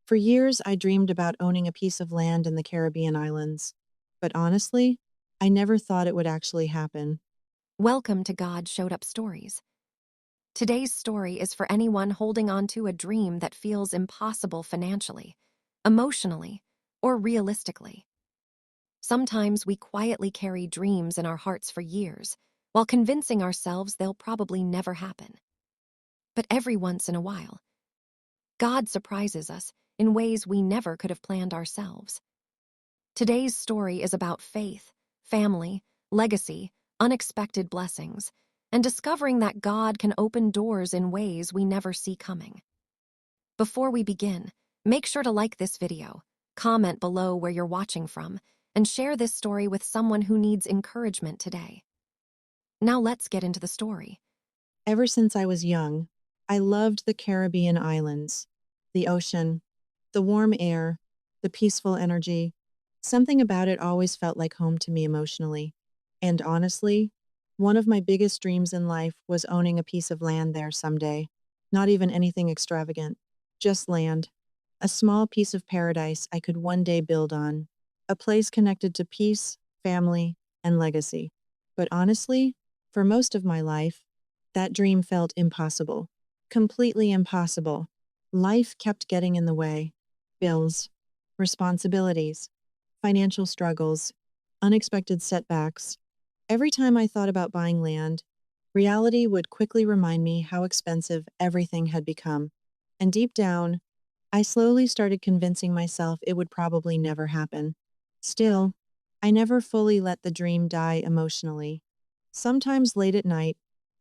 For years, I dreamed about owning a piece of land in the Caribbean islands. But honestly, I never thought it would actually happen. Welcome to God Showed Up Stories. Today's story is for anyone holding on to a dream that feels impossible financially, emotionally, or realistically. Sometimes we quietly carry dreams in our hearts for years, while convincing ourselves they'll probably never happen. But every once in a while, God surprises us in ways we never could have planned ourselves. Today's story is about faith, family, legacy, unexpected blessings, and discovering that God can open doors in ways we never see coming. Before we begin, make sure to like this video, comment below where you're watching from, and share this story with someone who needs encouragement today. Now let's get into the story. Ever since I was young, I loved the Caribbean islands, the ocean, the warm air, the peaceful energy. Something about it always felt like home to me emotionally. And honestly, one of my biggest dreams in life was owning a piece of land there someday. Not even anything extravagant, just land. A small piece of paradise I could one day build on. A place connected to peace, family, and legacy. But honestly, for most of my life, that dream felt impossible. Completely impossible. Life kept getting in the way. Bills, responsibilities, financial struggles, unexpected setbacks. Every time I thought about buying land, reality would quickly remind me how expensive everything had become. And deep down, I slowly started convincing myself it would probably never happen. Still, I never fully let the dream die emotionally. Sometimes late at night,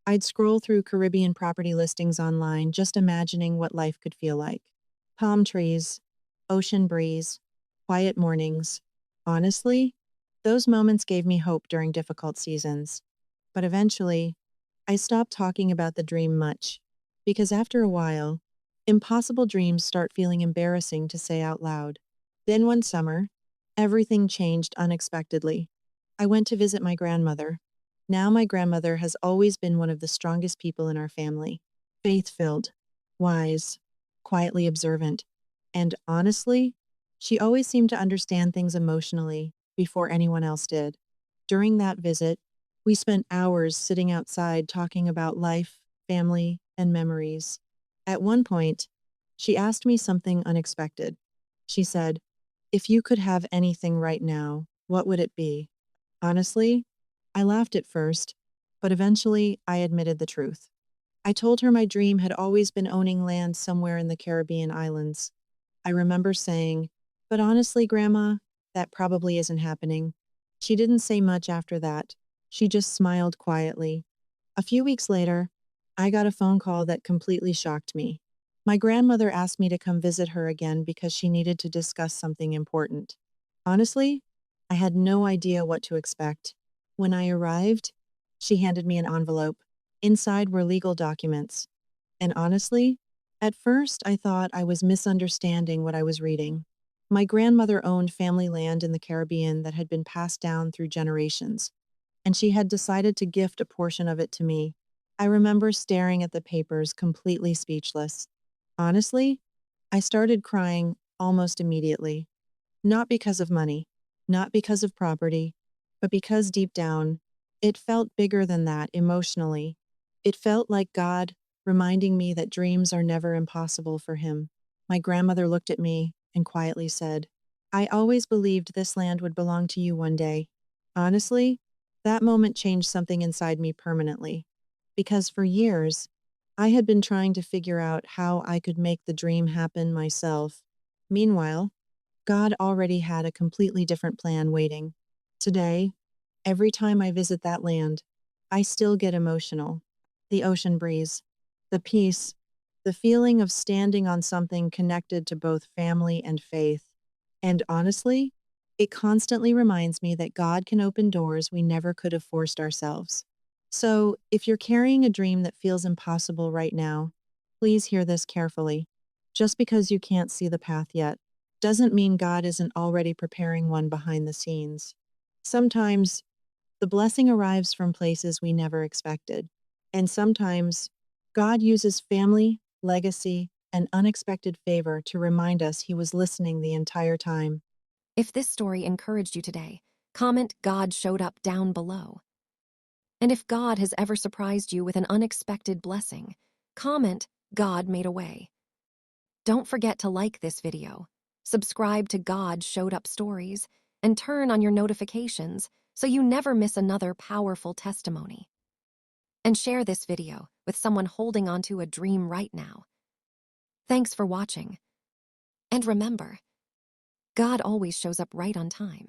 I'd scroll through Caribbean property listings online, just imagining what life could feel like. Palm trees, ocean breeze, quiet mornings. Honestly, those moments gave me hope during difficult seasons. But eventually, I stopped talking about the dream much, because after a while, impossible dreams start feeling embarrassing to say out loud. Then one summer, everything changed unexpectedly. I went to visit my grandmother. Now, my grandmother has always been one of the strongest people in our family. Faith filled, wise, quietly observant, and honestly, she always seemed to understand things emotionally before anyone else did. During that visit, we spent hours sitting outside talking about life, family, and memories. At one point, she asked me something unexpected. She said, "If you could have anything right now, what would it be?" Honestly, I laughed at first, but eventually I admitted the truth. I told her my dream had always been owning land somewhere in the Caribbean islands. I remember saying, "But honestly, Grandma, that probably isn't happening." She didn't say much after that. She just smiled quietly. A few weeks later, I got a phone call that completely shocked me. My grandmother asked me to come visit her again because she needed to discuss something important. Honestly, I had no idea what to expect. When I arrived, she handed me an envelope. Inside were legal documents. And honestly, at first I thought I was misunderstanding what I was reading. My grandmother owned family land in the Caribbean that had been passed down through generations, and she had decided to gift a portion of it to me. I remember staring at the papers, completely speechless. Honestly, I started crying almost immediately. Not because of money, not because of property, but because deep down, it felt bigger than that emotionally. It felt like God reminding me that dreams are never impossible for Him. My grandmother looked at me and quietly said, "I always believed this land would belong to you one day." Honestly, that moment changed something inside me permanently. Because for years, I had been trying to figure out how I could make the dream happen myself. Meanwhile, God already had a completely different plan waiting. Today, every time I visit that land, I still get emotional. The ocean breeze, the peace, the feeling of standing on something connected to both family and faith. And honestly, it constantly reminds me that God can open doors we never could have forced ourselves. So, if you're carrying a dream that feels impossible right now, please hear this carefully. Just because you can't see the path yet, doesn't mean God isn't already preparing one behind the scenes. Sometimes the blessing arrives from places we never expected. And sometimes God uses family, legacy, an unexpected favor to remind us he was listening the entire time. If this story encouraged you today, comment "God showed up" down below. And if God has ever surprised you with an unexpected blessing, comment "God made a way." Don't forget to like this video, subscribe to God Showed Up Stories, and turn on your notifications so you never miss another powerful testimony. And share this video with someone holding onto a dream right now. Thanks for watching. And remember, God always shows up right on time.